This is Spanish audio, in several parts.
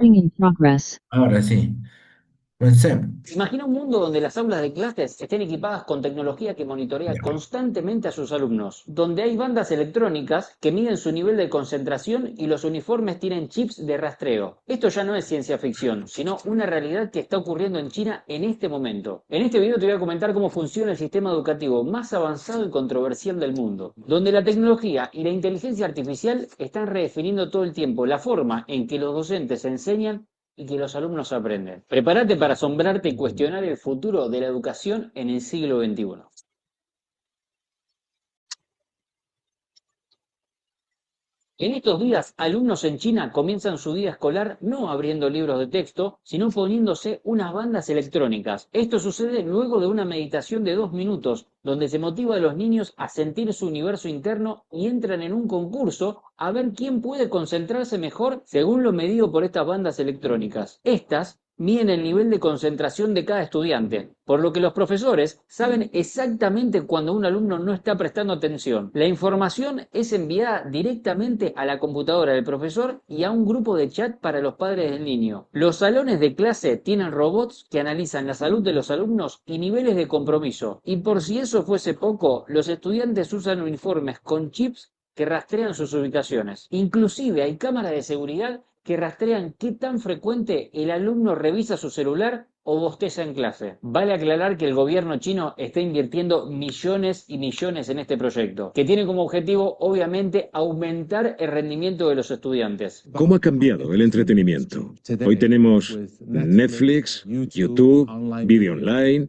Recording in progress. Ahora sí, comencemos. Imagina un mundo donde las aulas de clases estén equipadas con tecnología que monitorea Ya. constantemente a sus alumnos, donde hay bandas electrónicas que miden su nivel de concentración y los uniformes tienen chips de rastreo. Esto ya no es ciencia ficción, sino una realidad que está ocurriendo en China en este momento. En este video te voy a comentar cómo funciona el sistema educativo más avanzado y controversial del mundo, donde la tecnología y la inteligencia artificial están redefiniendo todo el tiempo la forma en que los docentes enseñan y que los alumnos aprenden. Prepárate para asombrarte y cuestionar el futuro de la educación en el siglo XXI. En estos días, alumnos en China comienzan su día escolar no abriendo libros de texto, sino poniéndose unas bandas electrónicas. Esto sucede luego de una meditación de 2 minutos, donde se motiva a los niños a sentir su universo interno y entran en un concurso a ver quién puede concentrarse mejor según lo medido por estas bandas electrónicas. Estas miden el nivel de concentración de cada estudiante, por lo que los profesores saben exactamente cuando un alumno no está prestando atención. La información es enviada directamente a la computadora del profesor y a un grupo de chat para los padres del niño. Los salones de clase tienen robots que analizan la salud de los alumnos y niveles de compromiso. Y por si eso fuese poco, los estudiantes usan uniformes con chips que rastrean sus ubicaciones. Inclusive hay cámaras de seguridad que rastrean qué tan frecuente el alumno revisa su celular o bosteza en clase. Vale aclarar que el gobierno chino está invirtiendo millones y millones en este proyecto, que tiene como objetivo, obviamente, aumentar el rendimiento de los estudiantes. ¿Cómo ha cambiado el entretenimiento? Hoy tenemos Netflix, YouTube, vídeo online,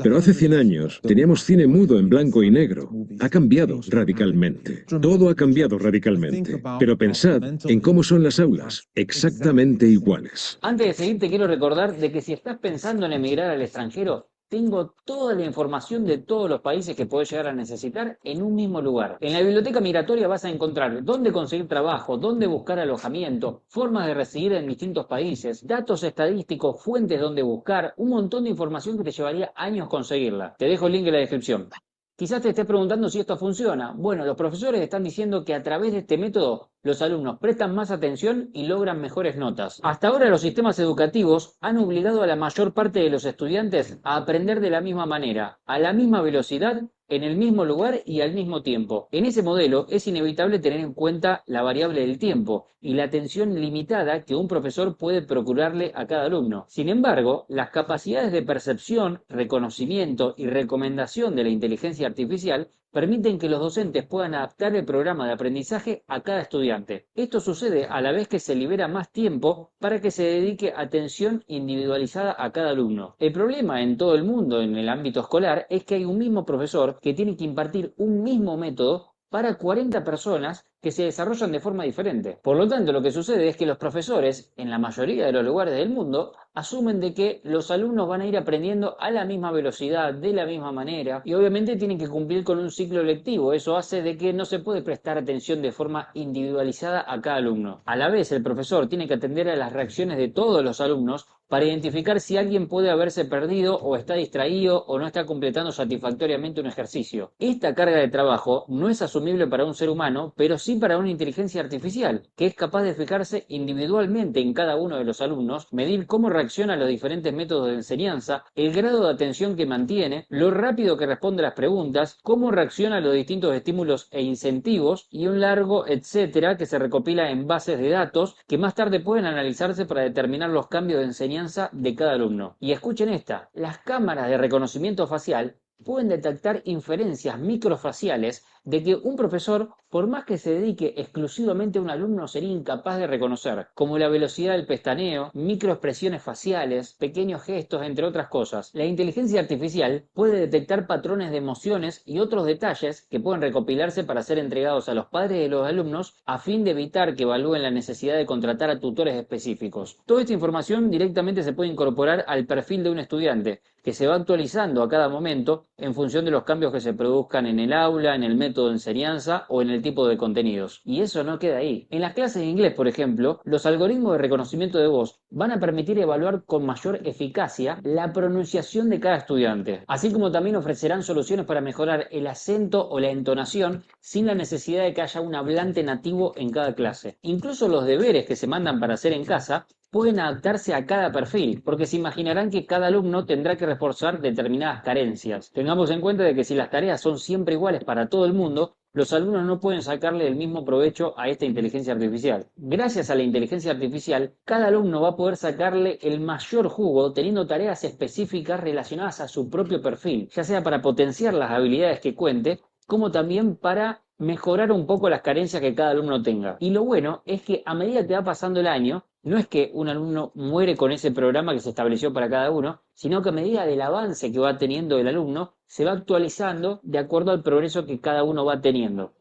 pero hace 100 años teníamos cine mudo en blanco y negro. Ha cambiado radicalmente. Todo ha cambiado radicalmente. Pero pensad en cómo son las aulas, exactamente iguales. Antes de seguir, te quiero recordar de que si estás pensando en emigrar al extranjero, tengo toda la información de todos los países que podés llegar a necesitar en un mismo lugar. En la biblioteca migratoria vas a encontrar dónde conseguir trabajo, dónde buscar alojamiento, formas de residir en distintos países, datos estadísticos, fuentes donde buscar, un montón de información que te llevaría años conseguirla. Te dejo el link en la descripción. Quizás te estés preguntando si esto funciona. Bueno, los profesores están diciendo que a través de este método los alumnos prestan más atención y logran mejores notas. Hasta ahora los sistemas educativos han obligado a la mayor parte de los estudiantes a aprender de la misma manera, a la misma velocidad, en el mismo lugar y al mismo tiempo. En ese modelo es inevitable tener en cuenta la variable del tiempo y la atención limitada que un profesor puede procurarle a cada alumno. Sin embargo, las capacidades de percepción, reconocimiento y recomendación de la inteligencia artificial permiten que los docentes puedan adaptar el programa de aprendizaje a cada estudiante. Esto sucede a la vez que se libera más tiempo para que se dedique atención individualizada a cada alumno. El problema en todo el mundo en el ámbito escolar es que hay un mismo profesor que tiene que impartir un mismo método para 40 personas que se desarrollan de forma diferente. Por lo tanto, lo que sucede es que los profesores, en la mayoría de los lugares del mundo, asumen de que los alumnos van a ir aprendiendo a la misma velocidad, de la misma manera, y obviamente tienen que cumplir con un ciclo lectivo. Eso hace de que no se puede prestar atención de forma individualizada a cada alumno. A la vez, el profesor tiene que atender a las reacciones de todos los alumnos para identificar si alguien puede haberse perdido o está distraído o no está completando satisfactoriamente un ejercicio. Esta carga de trabajo no es asumible para un ser humano, pero sí para una inteligencia artificial, que es capaz de fijarse individualmente en cada uno de los alumnos, medir cómo reacciona a los diferentes métodos de enseñanza, el grado de atención que mantiene, lo rápido que responde a las preguntas, cómo reacciona a los distintos estímulos e incentivos, y un largo etcétera que se recopila en bases de datos que más tarde pueden analizarse para determinar los cambios de enseñanza de cada alumno. Y escuchen esta, las cámaras de reconocimiento facial pueden detectar inferencias microfaciales de que un profesor, por más que se dedique exclusivamente a un alumno, sería incapaz de reconocer, como la velocidad del pestaneo, microexpresiones faciales, pequeños gestos, entre otras cosas. La inteligencia artificial puede detectar patrones de emociones y otros detalles que pueden recopilarse para ser entregados a los padres de los alumnos a fin de evitar que evalúen la necesidad de contratar a tutores específicos. Toda esta información directamente se puede incorporar al perfil de un estudiante, que se va actualizando a cada momento en función de los cambios que se produzcan en el aula, en el método de enseñanza o en el el tipo de contenidos. Y eso no queda ahí. En las clases de inglés, por ejemplo, los algoritmos de reconocimiento de voz van a permitir evaluar con mayor eficacia la pronunciación de cada estudiante, así como también ofrecerán soluciones para mejorar el acento o la entonación sin la necesidad de que haya un hablante nativo en cada clase. Incluso los deberes que se mandan para hacer en casa pueden adaptarse a cada perfil, porque se imaginarán que cada alumno tendrá que reforzar determinadas carencias. Tengamos en cuenta de que si las tareas son siempre iguales para todo el mundo, los alumnos no pueden sacarle el mismo provecho a esta inteligencia artificial. Gracias a la inteligencia artificial, cada alumno va a poder sacarle el mayor jugo teniendo tareas específicas relacionadas a su propio perfil, ya sea para potenciar las habilidades que cuente, como también para mejorar un poco las carencias que cada alumno tenga. Y lo bueno es que a medida que va pasando el año, no es que un alumno muere con ese programa que se estableció para cada uno, sino que a medida del avance que va teniendo el alumno, se va actualizando de acuerdo al progreso que cada uno va teniendo.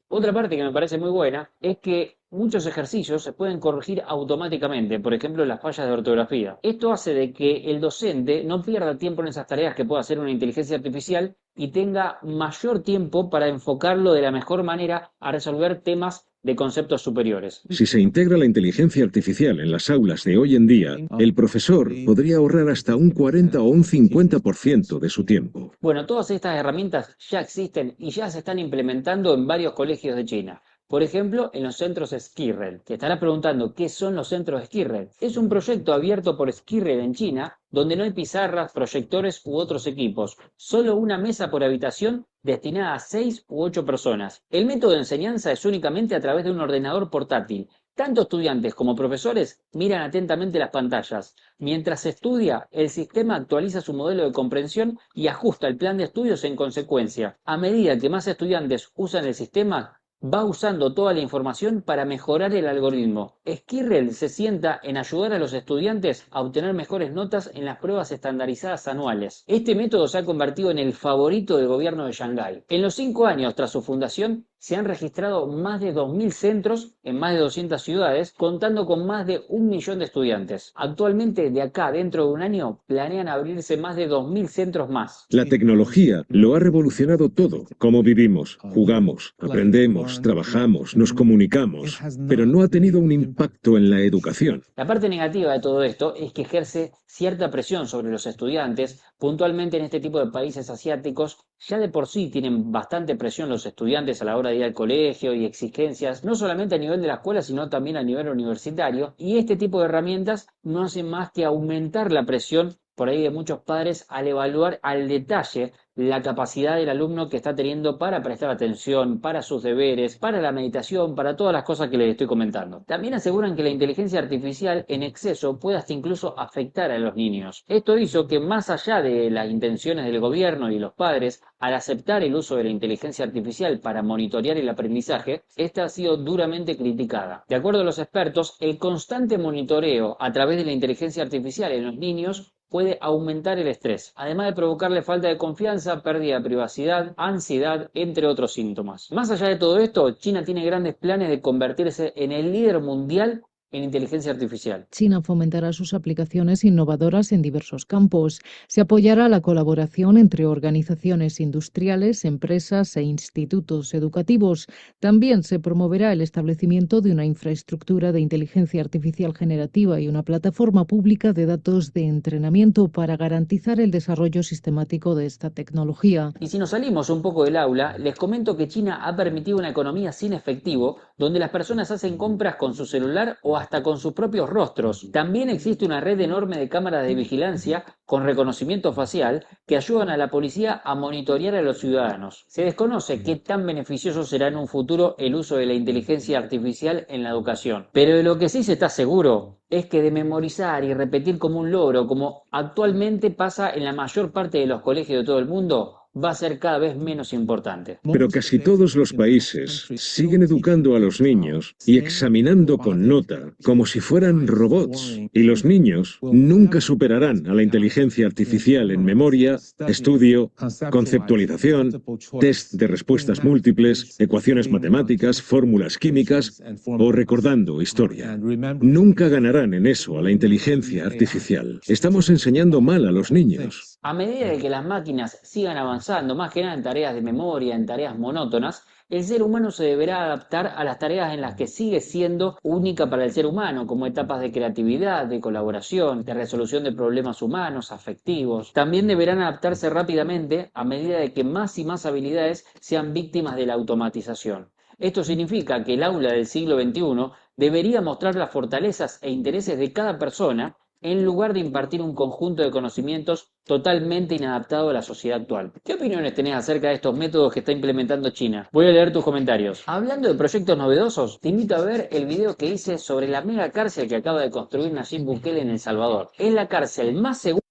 Otra parte que me parece muy buena es que muchos ejercicios se pueden corregir automáticamente, por ejemplo las fallas de ortografía. Esto hace de que el docente no pierda tiempo en esas tareas que puede hacer una inteligencia artificial y tenga mayor tiempo para enfocarlo de la mejor manera a resolver temas de conceptos superiores. Si se integra la inteligencia artificial en las aulas de hoy en día, el profesor podría ahorrar hasta un 40 o un 50% de su tiempo. Bueno, todas estas herramientas ya existen y ya se están implementando en varios colegios de China. Por ejemplo, en los centros Skillrel. Te estarás preguntando qué son los centros Skillrel. Es un proyecto abierto por Skillrel en China, donde no hay pizarras, proyectores u otros equipos, solo una mesa por habitación destinada a 6 u 8 personas. El método de enseñanza es únicamente a través de un ordenador portátil. Tanto estudiantes como profesores miran atentamente las pantallas. Mientras se estudia, el sistema actualiza su modelo de comprensión y ajusta el plan de estudios en consecuencia. A medida que más estudiantes usan el sistema, va usando toda la información para mejorar el algoritmo. Skillrel se sienta en ayudar a los estudiantes a obtener mejores notas en las pruebas estandarizadas anuales. Este método se ha convertido en el favorito del gobierno de Shanghái. En los 5 años tras su fundación, se han registrado más de 2.000 centros en más de 200 ciudades, contando con más de 1 millón de estudiantes. Actualmente, de acá dentro de un año, planean abrirse más de 2.000 centros más. La tecnología lo ha revolucionado todo. Cómo vivimos, jugamos, aprendemos, trabajamos, nos comunicamos, pero no ha tenido un impacto en la educación. La parte negativa de todo esto es que ejerce cierta presión sobre los estudiantes. Puntualmente en este tipo de países asiáticos, ya de por sí tienen bastante presión los estudiantes a la hora de ir al colegio y exigencias, no solamente a nivel de la escuela, sino también a nivel universitario. Y este tipo de herramientas no hacen más que aumentar la presión por ahí de muchos padres al evaluar al detalle la capacidad del alumno que está teniendo para prestar atención, para sus deberes, para la meditación, para todas las cosas que les estoy comentando. También aseguran que la inteligencia artificial en exceso puede hasta incluso afectar a los niños. Esto hizo que más allá de las intenciones del gobierno y los padres, al aceptar el uso de la inteligencia artificial para monitorear el aprendizaje, esta ha sido duramente criticada. De acuerdo a los expertos, el constante monitoreo a través de la inteligencia artificial en los niños puede aumentar el estrés, además de provocarle falta de confianza, pérdida de privacidad, ansiedad, entre otros síntomas. Más allá de todo esto, China tiene grandes planes de convertirse en el líder mundial en inteligencia artificial. China fomentará sus aplicaciones innovadoras en diversos campos. Se apoyará la colaboración entre organizaciones industriales, empresas e institutos educativos. También se promoverá el establecimiento de una infraestructura de inteligencia artificial generativa y una plataforma pública de datos de entrenamiento para garantizar el desarrollo sistemático de esta tecnología. Y si nos salimos un poco del aula, les comento que China ha permitido una economía sin efectivo, donde las personas hacen compras con su celular o hasta con sus propios rostros. También existe una red enorme de cámaras de vigilancia con reconocimiento facial que ayudan a la policía a monitorear a los ciudadanos. Se desconoce qué tan beneficioso será en un futuro el uso de la inteligencia artificial en la educación. Pero de lo que sí se está seguro es que de memorizar y repetir como un logro, como actualmente pasa en la mayor parte de los colegios de todo el mundo, va a ser cada vez menos importante. Pero casi todos los países siguen educando a los niños y examinando con nota como si fueran robots. Y los niños nunca superarán a la inteligencia artificial en memoria, estudio, conceptualización, test de respuestas múltiples, ecuaciones matemáticas, fórmulas químicas o recordando historia. Nunca ganarán en eso a la inteligencia artificial. Estamos enseñando mal a los niños. A medida de que las máquinas sigan avanzando, más que nada en tareas de memoria, en tareas monótonas, el ser humano se deberá adaptar a las tareas en las que sigue siendo única para el ser humano, como etapas de creatividad, de colaboración, de resolución de problemas humanos, afectivos. También deberán adaptarse rápidamente a medida de que más y más habilidades sean víctimas de la automatización. Esto significa que el aula del siglo XXI debería mostrar las fortalezas e intereses de cada persona en lugar de impartir un conjunto de conocimientos totalmente inadaptado a la sociedad actual. ¿Qué opiniones tenés acerca de estos métodos que está implementando China? Voy a leer tus comentarios. Hablando de proyectos novedosos, te invito a ver el video que hice sobre la mega cárcel que acaba de construir Nayib Bukele en El Salvador. Es la cárcel más segura.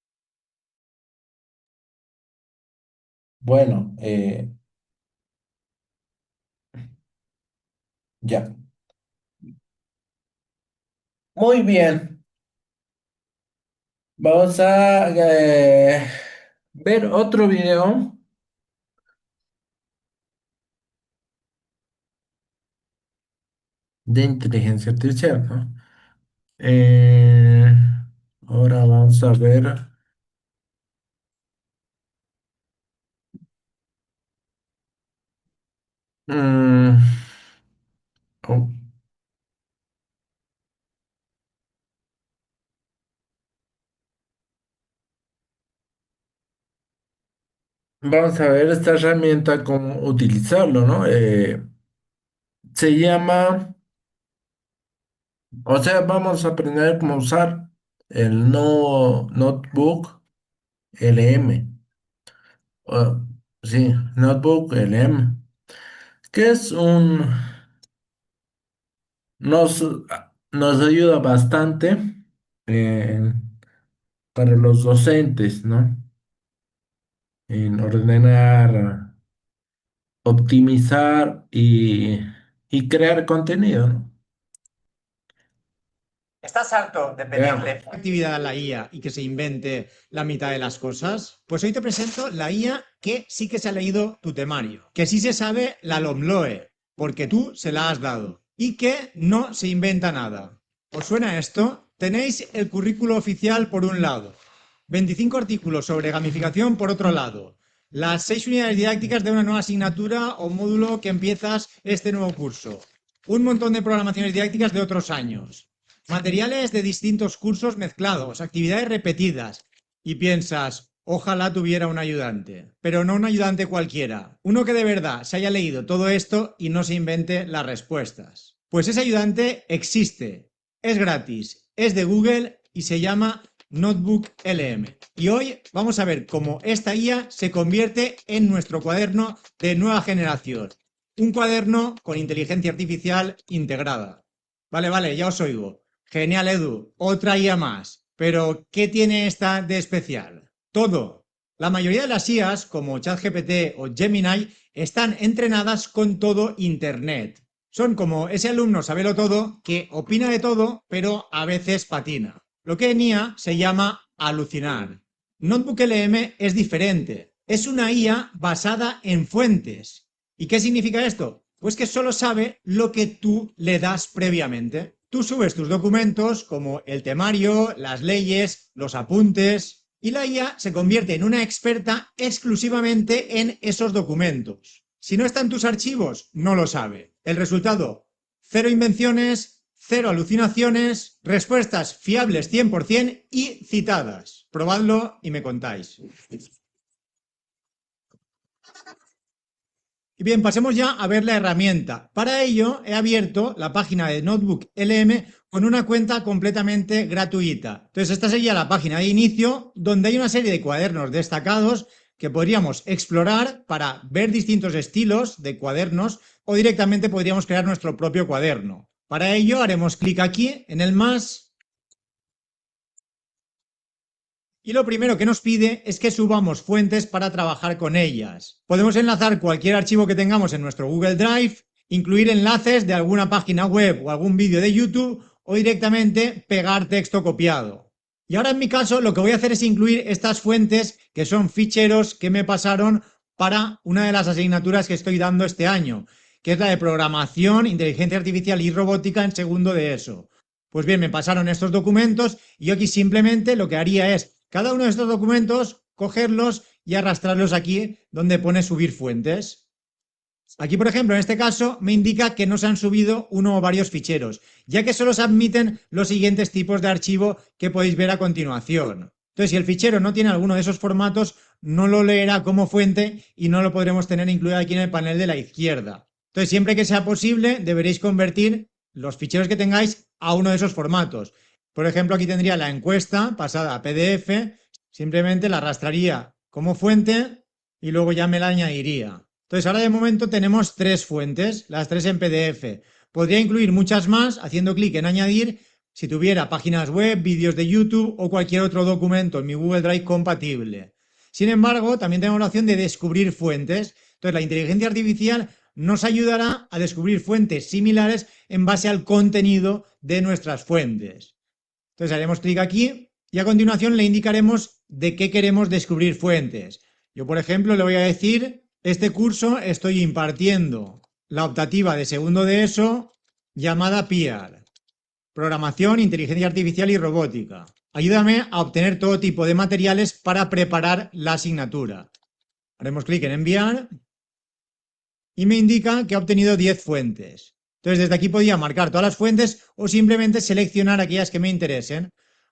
Bueno, ya. Muy bien. Vamos a ver otro video de inteligencia artificial, ¿no? Eh, ahora vamos a ver. mm, oh, vamos a ver esta herramienta, cómo utilizarlo, ¿no? Se llama, o sea, vamos a aprender cómo usar el no Notebook LM. Ah, sí, Notebook LM, que es nos, nos ayuda bastante eh, para los docentes, ¿no? En ordenar, optimizar y crear contenido, ¿no? ¿Estás harto de Veamos. pedirle actividad a la IA y que se invente la mitad de las cosas? Pues hoy te presento la IA que sí que se ha leído tu temario, que sí se sabe la LOMLOE, porque tú se la has dado, y que no se inventa nada. ¿Os suena esto? Tenéis el currículo oficial por un lado, 25 artículos sobre gamificación por otro lado, las 6 unidades didácticas de una nueva asignatura o módulo que empiezas este nuevo curso, un montón de programaciones didácticas de otros años, materiales de distintos cursos mezclados, actividades repetidas, y piensas, ojalá tuviera un ayudante, pero no un ayudante cualquiera, uno que de verdad se haya leído todo esto y no se invente las respuestas. Pues ese ayudante existe, es gratis, es de Google y se llama Notebook LM. Y hoy vamos a ver cómo esta IA se convierte en nuestro cuaderno de nueva generación. Un cuaderno con inteligencia artificial integrada. Vale, ya os oigo. Genial, Edu. Otra IA más. Pero, ¿qué tiene esta de especial? Todo. La mayoría de las IAs, como ChatGPT o Gemini, están entrenadas con todo Internet. Son como ese alumno sabelo todo que opina de todo, pero a veces patina. Lo que en IA se llama alucinar. Notebook LM es diferente. Es una IA basada en fuentes. ¿Y qué significa esto? Pues que solo sabe lo que tú le das previamente. Tú subes tus documentos como el temario, las leyes, los apuntes, y la IA se convierte en una experta exclusivamente en esos documentos. Si no está en tus archivos, no lo sabe. El resultado, 0 invenciones, 0 alucinaciones, respuestas fiables 100% y citadas. Probadlo y me contáis. Y bien, pasemos ya a ver la herramienta. Para ello he abierto la página de Notebook LM con una cuenta completamente gratuita. Entonces esta sería la página de inicio donde hay una serie de cuadernos destacados que podríamos explorar para ver distintos estilos de cuadernos o directamente podríamos crear nuestro propio cuaderno. Para ello haremos clic aquí en el más y lo primero que nos pide es que subamos fuentes para trabajar con ellas. Podemos enlazar cualquier archivo que tengamos en nuestro Google Drive, incluir enlaces de alguna página web o algún vídeo de YouTube o directamente pegar texto copiado. Y ahora en mi caso lo que voy a hacer es incluir estas fuentes que son ficheros que me pasaron para una de las asignaturas que estoy dando este año, que es la de programación, inteligencia artificial y robótica en segundo de ESO. Pues bien, me pasaron estos documentos y yo aquí simplemente lo que haría es cada uno de estos documentos cogerlos y arrastrarlos aquí donde pone subir fuentes. Aquí, por ejemplo, en este caso me indica que no se han subido uno o varios ficheros, ya que solo se admiten los siguientes tipos de archivo que podéis ver a continuación. Entonces, si el fichero no tiene alguno de esos formatos, no lo leerá como fuente y no lo podremos tener incluido aquí en el panel de la izquierda. Entonces, siempre que sea posible, deberéis convertir los ficheros que tengáis a uno de esos formatos. Por ejemplo, aquí tendría la encuesta pasada a PDF, simplemente la arrastraría como fuente y luego ya me la añadiría. Entonces, ahora de momento tenemos 3 fuentes, las 3 en PDF. Podría incluir muchas más haciendo clic en añadir si tuviera páginas web, vídeos de YouTube o cualquier otro documento en mi Google Drive compatible. Sin embargo, también tenemos la opción de descubrir fuentes. Entonces, la inteligencia artificial nos ayudará a descubrir fuentes similares en base al contenido de nuestras fuentes. Entonces, haremos clic aquí y a continuación le indicaremos de qué queremos descubrir fuentes. Yo, por ejemplo, le voy a decir: este curso estoy impartiendo la optativa de segundo de ESO llamada PIAR, Programación, Inteligencia Artificial y Robótica. Ayúdame a obtener todo tipo de materiales para preparar la asignatura. Haremos clic en enviar y me indica que ha obtenido 10 fuentes. Entonces, desde aquí podía marcar todas las fuentes o simplemente seleccionar aquellas que me interesen.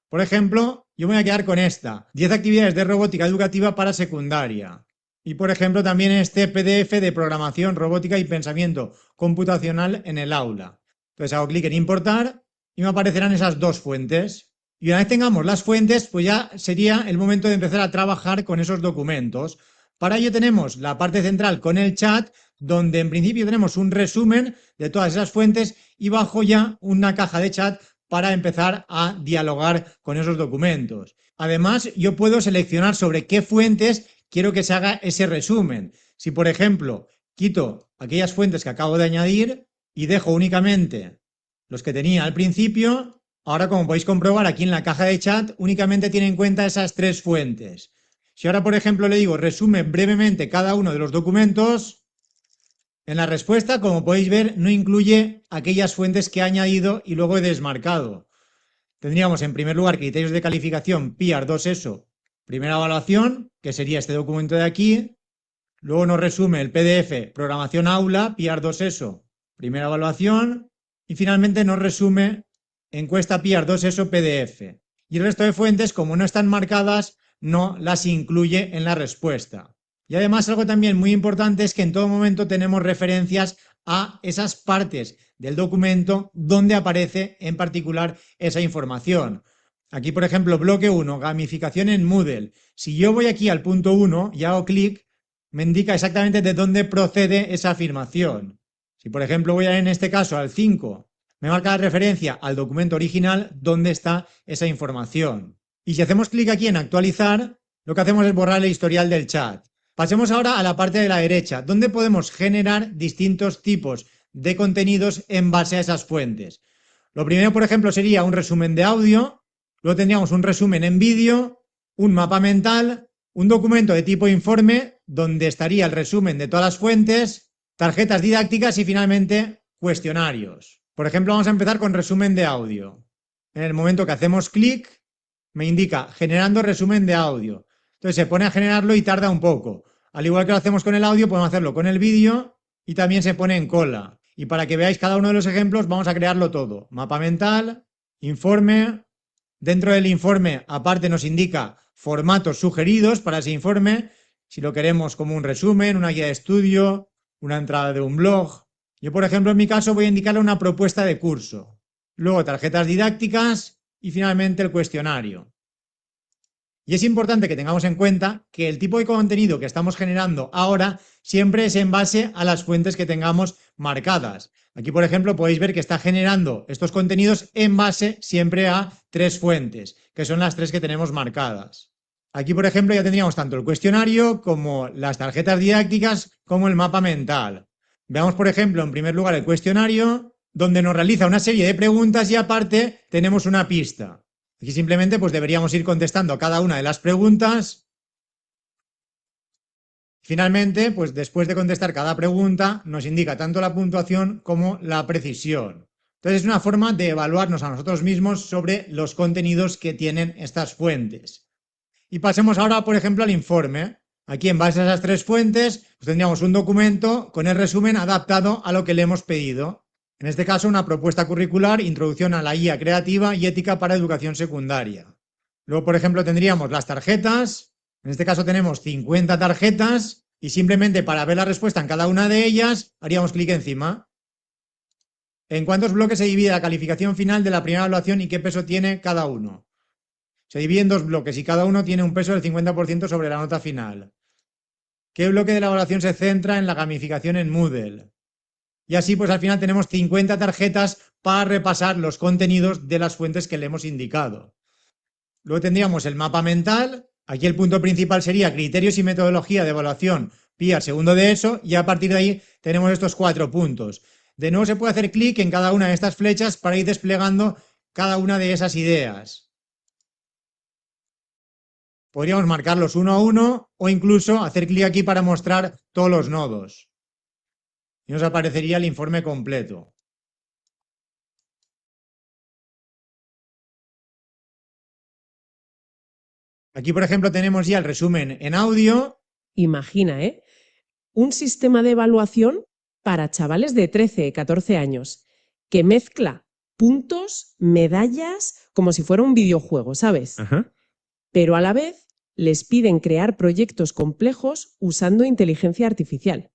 Por ejemplo, yo me voy a quedar con esta: 10 actividades de robótica educativa para secundaria. Y, por ejemplo, también este PDF de programación, robótica y pensamiento computacional en el aula. Entonces hago clic en importar y me aparecerán esas 2 fuentes. Y una vez tengamos las fuentes, pues ya sería el momento de empezar a trabajar con esos documentos. Para ello tenemos la parte central con el chat, donde en principio tenemos un resumen de todas esas fuentes y bajo ya una caja de chat para empezar a dialogar con esos documentos. Además, yo puedo seleccionar sobre qué fuentes quiero que se haga ese resumen. Si, por ejemplo, quito aquellas fuentes que acabo de añadir y dejo únicamente los que tenía al principio, ahora, como podéis comprobar aquí en la caja de chat, únicamente tiene en cuenta esas 3 fuentes. Si ahora, por ejemplo, le digo resume brevemente cada uno de los documentos, en la respuesta, como podéis ver, no incluye aquellas fuentes que he añadido y luego he desmarcado. Tendríamos en primer lugar criterios de calificación PIAR 2 ESO, primera evaluación, que sería este documento de aquí. Luego nos resume el PDF Programación Aula, PIAR 2 ESO, primera evaluación. Y finalmente nos resume encuesta PIAR 2 ESO PDF. Y el resto de fuentes, como no están marcadas, no las incluye en la respuesta. Y además, algo también muy importante es que en todo momento tenemos referencias a esas partes del documento donde aparece en particular esa información. Aquí, por ejemplo, bloque 1, gamificación en Moodle. Si yo voy aquí al punto 1 y hago clic, me indica exactamente de dónde procede esa afirmación. Si, por ejemplo, voy en este caso al 5, me marca la referencia al documento original donde está esa información. Y si hacemos clic aquí en actualizar, lo que hacemos es borrar el historial del chat. Pasemos ahora a la parte de la derecha, donde podemos generar distintos tipos de contenidos en base a esas fuentes. Lo primero, por ejemplo, sería un resumen de audio. Luego tendríamos un resumen en vídeo, un mapa mental, un documento de tipo informe, donde estaría el resumen de todas las fuentes, tarjetas didácticas y finalmente cuestionarios. Por ejemplo, vamos a empezar con resumen de audio. En el momento que hacemos clic, me indica generando resumen de audio. Entonces se pone a generarlo y tarda un poco. Al igual que lo hacemos con el audio, podemos hacerlo con el vídeo y también se pone en cola. Y para que veáis cada uno de los ejemplos, vamos a crearlo todo. Mapa mental, informe. Dentro del informe, aparte, nos indica formatos sugeridos para ese informe. Si lo queremos como un resumen, una guía de estudio, una entrada de un blog. Yo, por ejemplo, en mi caso voy a indicarle una propuesta de curso. Luego tarjetas didácticas y finalmente el cuestionario. Y es importante que tengamos en cuenta que el tipo de contenido que estamos generando ahora siempre es en base a las fuentes que tengamos marcadas. Aquí, por ejemplo, podéis ver que está generando estos contenidos en base siempre a 3 fuentes, que son las 3 que tenemos marcadas. Aquí, por ejemplo, ya tendríamos tanto el cuestionario como las tarjetas didácticas como el mapa mental. Veamos, por ejemplo, en primer lugar el cuestionario, donde nos realiza una serie de preguntas y aparte tenemos una pista. Aquí simplemente pues deberíamos ir contestando a cada una de las preguntas. Finalmente, pues después de contestar cada pregunta, nos indica tanto la puntuación como la precisión. Entonces es una forma de evaluarnos a nosotros mismos sobre los contenidos que tienen estas fuentes. Y pasemos ahora, por ejemplo, al informe. Aquí, en base a esas 3 fuentes, pues tendríamos un documento con el resumen adaptado a lo que le hemos pedido. En este caso, una propuesta curricular, introducción a la IA creativa y ética para educación secundaria. Luego, por ejemplo, tendríamos las tarjetas. En este caso tenemos 50 tarjetas y simplemente para ver la respuesta en cada una de ellas haríamos clic encima. ¿En cuántos bloques se divide la calificación final de la primera evaluación y qué peso tiene cada uno? Se divide en 2 bloques y cada uno tiene un peso del 50% sobre la nota final. ¿Qué bloque de la evaluación se centra en la gamificación en Moodle? Y así pues al final tenemos 50 tarjetas para repasar los contenidos de las fuentes que le hemos indicado. Luego tendríamos el mapa mental. Aquí el punto principal sería criterios y metodología de evaluación PIA segundo de ESO y a partir de ahí tenemos estos 4 puntos. De nuevo se puede hacer clic en cada una de estas flechas para ir desplegando cada una de esas ideas. Podríamos marcarlos uno a uno o incluso hacer clic aquí para mostrar todos los nodos. Y nos aparecería el informe completo. Aquí, por ejemplo, tenemos ya el resumen en audio. Imagina, un sistema de evaluación para chavales de 13, 14 años, que mezcla puntos, medallas, como si fuera un videojuego, ¿sabes? Ajá. Pero a la vez les piden crear proyectos complejos usando inteligencia artificial.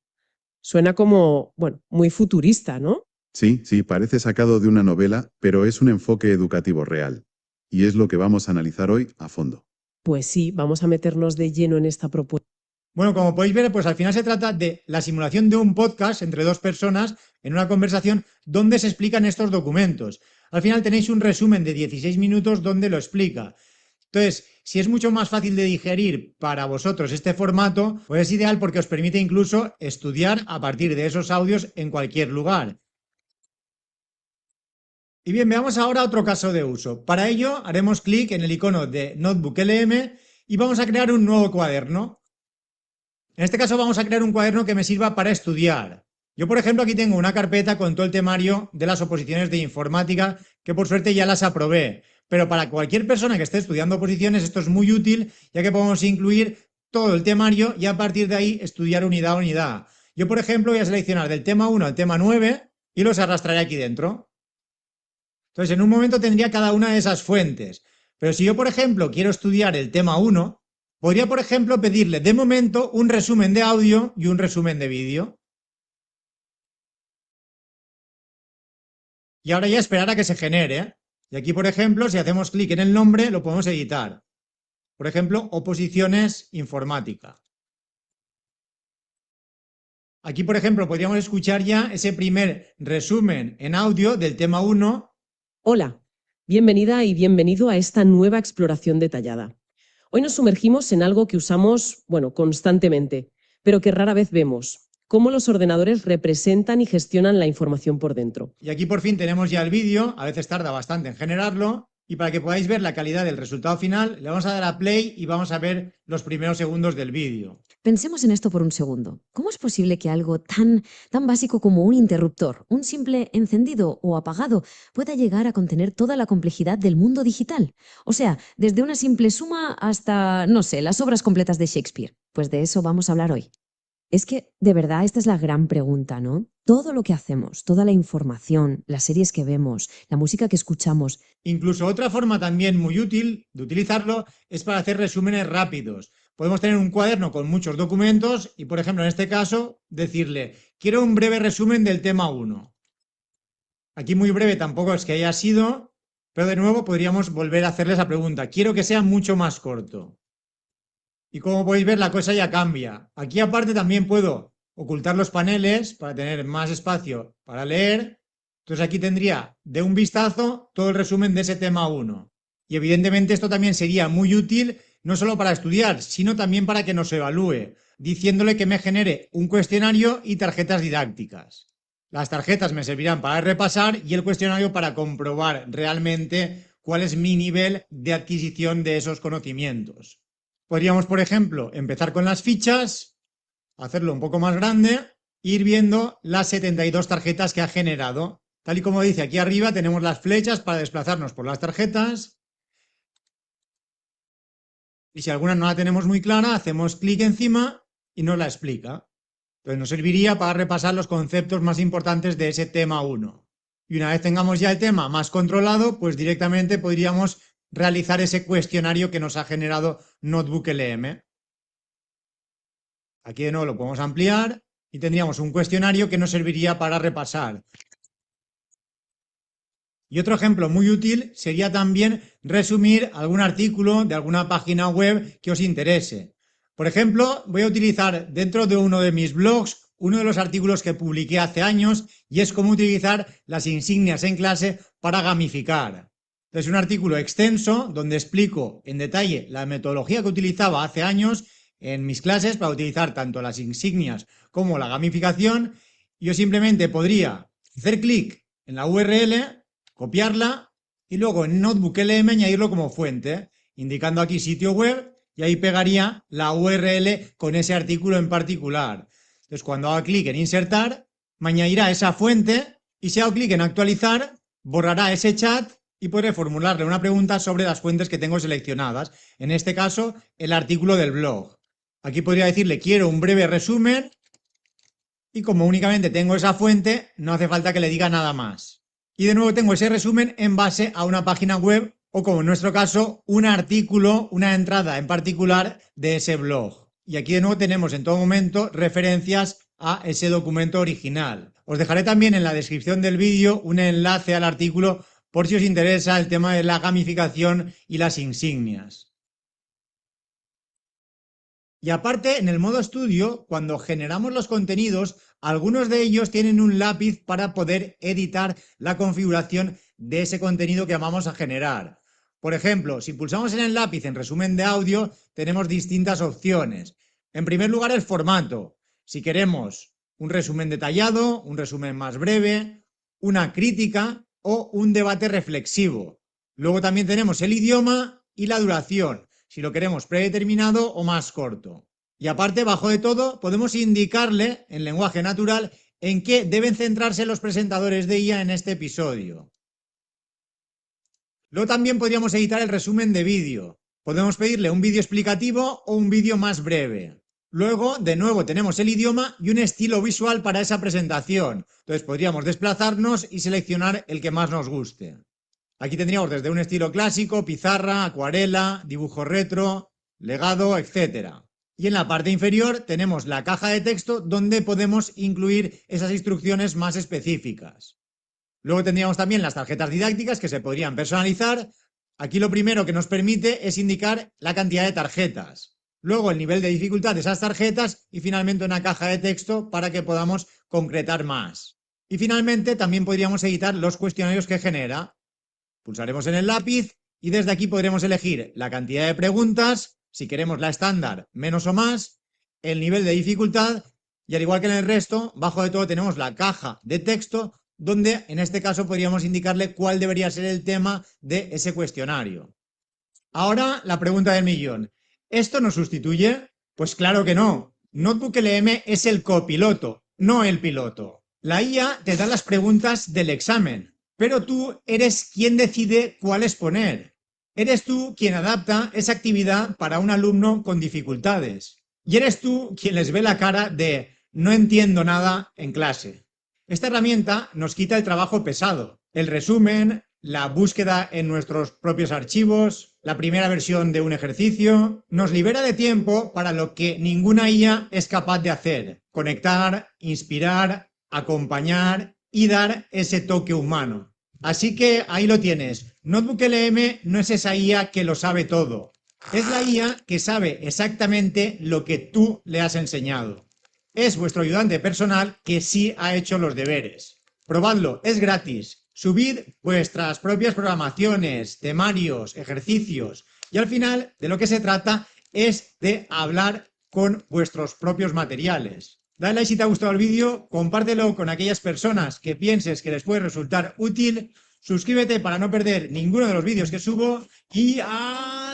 Suena como, bueno, muy futurista, ¿no? Sí, parece sacado de una novela, pero es un enfoque educativo real. Y es lo que vamos a analizar hoy a fondo. Pues sí, vamos a meternos de lleno en esta propuesta. Bueno, como podéis ver, pues al final se trata de la simulación de un podcast entre 2 personas en una conversación donde se explican estos documentos. Al final tenéis un resumen de 16 minutos donde lo explica. Entonces, si es mucho más fácil de digerir para vosotros este formato, pues es ideal porque os permite incluso estudiar a partir de esos audios en cualquier lugar. Y bien, veamos ahora otro caso de uso. Para ello, haremos clic en el icono de Notebook LM y vamos a crear un nuevo cuaderno. En este caso vamos a crear un cuaderno que me sirva para estudiar. Yo, por ejemplo, aquí tengo una carpeta con todo el temario de las oposiciones de informática que por suerte ya las aprobé. Pero para cualquier persona que esté estudiando oposiciones esto es muy útil, ya que podemos incluir todo el temario y a partir de ahí estudiar unidad a unidad. Yo, por ejemplo, voy a seleccionar del tema 1 al tema 9 y los arrastraré aquí dentro. Entonces, en un momento tendría cada una de esas fuentes. Pero si yo, por ejemplo, quiero estudiar el tema 1, podría, por ejemplo, pedirle de momento un resumen de audio y un resumen de vídeo. Y ahora ya esperar a que se genere. Y aquí, por ejemplo, si hacemos clic en el nombre, lo podemos editar. Por ejemplo, oposiciones informática. Aquí, por ejemplo, podríamos escuchar ya ese primer resumen en audio del tema 1. Hola, bienvenida y bienvenido a esta nueva exploración detallada. Hoy nos sumergimos en algo que usamos, constantemente, pero que rara vez vemos. Cómo los ordenadores representan y gestionan la información por dentro. Y aquí por fin tenemos ya el vídeo, a veces tarda bastante en generarlo, y para que podáis ver la calidad del resultado final, le vamos a dar a play y vamos a ver los primeros segundos del vídeo. Pensemos en esto por un segundo. ¿Cómo es posible que algo tan básico como un interruptor, un simple encendido o apagado, pueda llegar a contener toda la complejidad del mundo digital? O sea, desde una simple suma hasta, no sé, las obras completas de Shakespeare. Pues de eso vamos a hablar hoy. Es que, de verdad, esta es la gran pregunta, ¿no? Todo lo que hacemos, toda la información, las series que vemos, la música que escuchamos. Incluso otra forma también muy útil de utilizarlo es para hacer resúmenes rápidos. Podemos tener un cuaderno con muchos documentos y, por ejemplo, en este caso, decirle, quiero un breve resumen del tema 1. Aquí muy breve tampoco es que haya sido, pero de nuevo podríamos volver a hacerle esa pregunta. Quiero que sea mucho más corto. Y como podéis ver, la cosa ya cambia. Aquí aparte también puedo ocultar los paneles para tener más espacio para leer. Entonces aquí tendría de un vistazo todo el resumen de ese tema 1. Y evidentemente esto también sería muy útil no solo para estudiar, sino también para que nos evalúe, diciéndole que me genere un cuestionario y tarjetas didácticas. Las tarjetas me servirán para repasar y el cuestionario para comprobar realmente cuál es mi nivel de adquisición de esos conocimientos. Podríamos, por ejemplo, empezar con las fichas, hacerlo un poco más grande e ir viendo las 72 tarjetas que ha generado. Tal y como dice aquí arriba, tenemos las flechas para desplazarnos por las tarjetas. y si alguna no la tenemos muy clara, hacemos clic encima y nos la explica. Entonces nos serviría para repasar los conceptos más importantes de ese tema 1. Y una vez tengamos ya el tema más controlado, pues directamente podríamos realizar ese cuestionario que nos ha generado Notebook LM. Aquí de nuevo lo podemos ampliar y tendríamos un cuestionario que nos serviría para repasar. Y otro ejemplo muy útil sería también resumir algún artículo de alguna página web que os interese. Por ejemplo, voy a utilizar dentro de uno de mis blogs uno de los artículos que publiqué hace años y es cómo utilizar las insignias en clase para gamificar. Es un artículo extenso donde explico en detalle la metodología que utilizaba hace años en mis clases para utilizar tanto las insignias como la gamificación. Yo simplemente podría hacer clic en la URL, copiarla y luego en Notebook LM añadirlo como fuente, indicando aquí sitio web y ahí pegaría la URL con ese artículo en particular. Entonces, cuando haga clic en insertar, me añadirá esa fuente y si hago clic en actualizar, borrará ese chat y podré formularle una pregunta sobre las fuentes que tengo seleccionadas. En este caso, el artículo del blog. Aquí podría decirle, quiero un breve resumen y como únicamente tengo esa fuente, no hace falta que le diga nada más. Y de nuevo tengo ese resumen en base a una página web o como en nuestro caso, un artículo, una entrada en particular de ese blog. Y aquí de nuevo tenemos en todo momento referencias a ese documento original. Os dejaré también en la descripción del vídeo un enlace al artículo por si os interesa el tema de la gamificación y las insignias. Y aparte, en el modo estudio, cuando generamos los contenidos, algunos de ellos tienen un lápiz para poder editar la configuración de ese contenido que vamos a generar. Por ejemplo, si pulsamos en el lápiz en resumen de audio, tenemos distintas opciones. En primer lugar, el formato. Si queremos un resumen detallado, un resumen más breve, una crítica o un debate reflexivo. Luego también tenemos el idioma y la duración, si lo queremos predeterminado o más corto. Y aparte, bajo de todo, podemos indicarle en lenguaje natural en qué deben centrarse los presentadores de IA en este episodio. Luego también podríamos editar el resumen de vídeo. Podemos pedirle un vídeo explicativo o un vídeo más breve. Luego, de nuevo, tenemos el idioma y un estilo visual para esa presentación. Entonces podríamos desplazarnos y seleccionar el que más nos guste. Aquí tendríamos desde un estilo clásico, pizarra, acuarela, dibujo retro, legado, etc. Y en la parte inferior tenemos la caja de texto donde podemos incluir esas instrucciones más específicas. Luego tendríamos también las tarjetas didácticas que se podrían personalizar. Aquí lo primero que nos permite es indicar la cantidad de tarjetas. Luego el nivel de dificultad de esas tarjetas y finalmente una caja de texto para que podamos concretar más. Y finalmente también podríamos editar los cuestionarios que genera. Pulsaremos en el lápiz y desde aquí podremos elegir la cantidad de preguntas, si queremos la estándar, menos o más, el nivel de dificultad y al igual que en el resto, bajo de todo tenemos la caja de texto donde en este caso podríamos indicarle cuál debería ser el tema de ese cuestionario. Ahora la pregunta del millón. ¿Esto nos sustituye? Pues claro que no. Notebook LM es el copiloto, no el piloto. La IA te da las preguntas del examen, pero tú eres quien decide cuáles poner. Eres tú quien adapta esa actividad para un alumno con dificultades. Y eres tú quien les ve la cara de no entiendo nada en clase. Esta herramienta nos quita el trabajo pesado, el resumen, la búsqueda en nuestros propios archivos, la primera versión de un ejercicio, nos libera de tiempo para lo que ninguna IA es capaz de hacer: conectar, inspirar, acompañar y dar ese toque humano. Así que ahí lo tienes. Notebook LM no es esa IA que lo sabe todo. Es la IA que sabe exactamente lo que tú le has enseñado. Es vuestro ayudante personal que sí ha hecho los deberes. Probadlo, es gratis. Subid vuestras propias programaciones, temarios, ejercicios y al final de lo que se trata es de hablar con vuestros propios materiales. Dale like si te ha gustado el vídeo, compártelo con aquellas personas que pienses que les puede resultar útil, suscríbete para no perder ninguno de los vídeos que subo y adiós.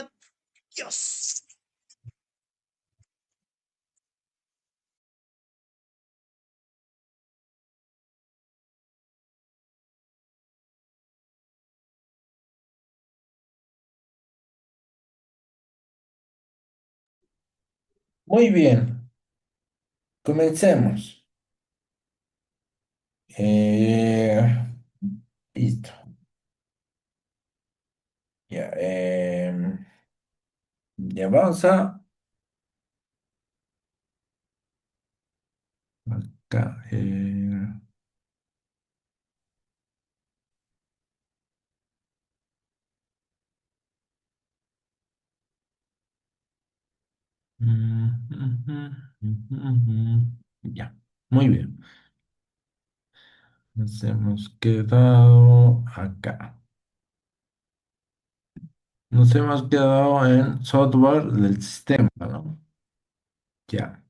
Muy bien, comencemos. Eh, listo. Ya, ya vamos a acá. Ya, muy bien. Nos hemos quedado acá. Nos hemos quedado en software del sistema, ¿no? Ya,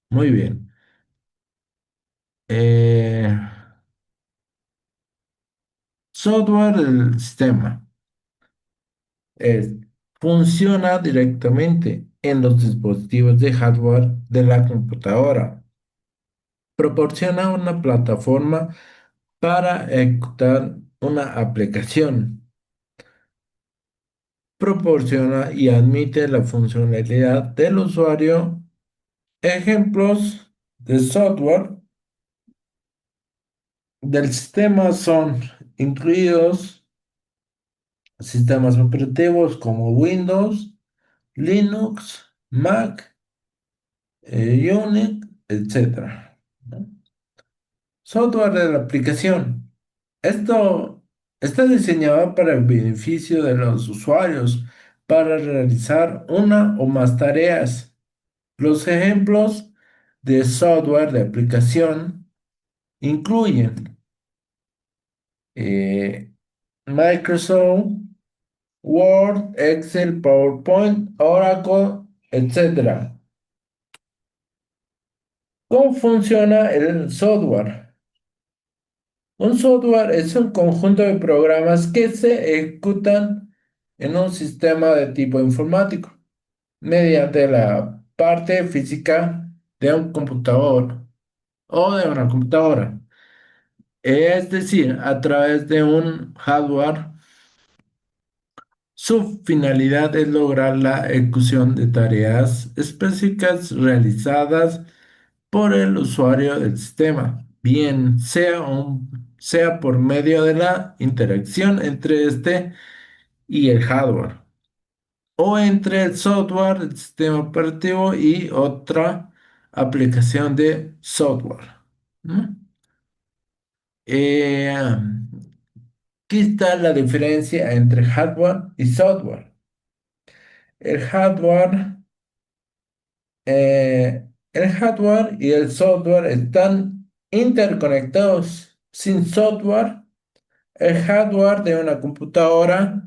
muy bien. Eh, software del sistema es, funciona directamente en los dispositivos de hardware de la computadora. Proporciona una plataforma para ejecutar una aplicación. Proporciona y admite la funcionalidad del usuario. Ejemplos de software del sistema son incluidos sistemas operativos como Windows, Linux, Mac, Unix, etcétera, ¿no? Software de la aplicación. Esto está diseñado para el beneficio de los usuarios para realizar una o más tareas. Los ejemplos de software de aplicación incluyen eh, Microsoft, Word, Excel, PowerPoint, Oracle, etcétera. ¿Cómo funciona el software? Un software es un conjunto de programas que se ejecutan en un sistema de tipo informático mediante la parte física de un computador o de una computadora. Es decir, a través de un hardware. Su finalidad es lograr la ejecución de tareas específicas realizadas por el usuario del sistema, bien sea por medio de la interacción entre este y el hardware, o entre el software del sistema operativo y otra aplicación de software, ¿no? Eh, Aquí está la diferencia entre hardware y software. El hardware el hardware y el software están interconectados. Sin software, el hardware de una computadora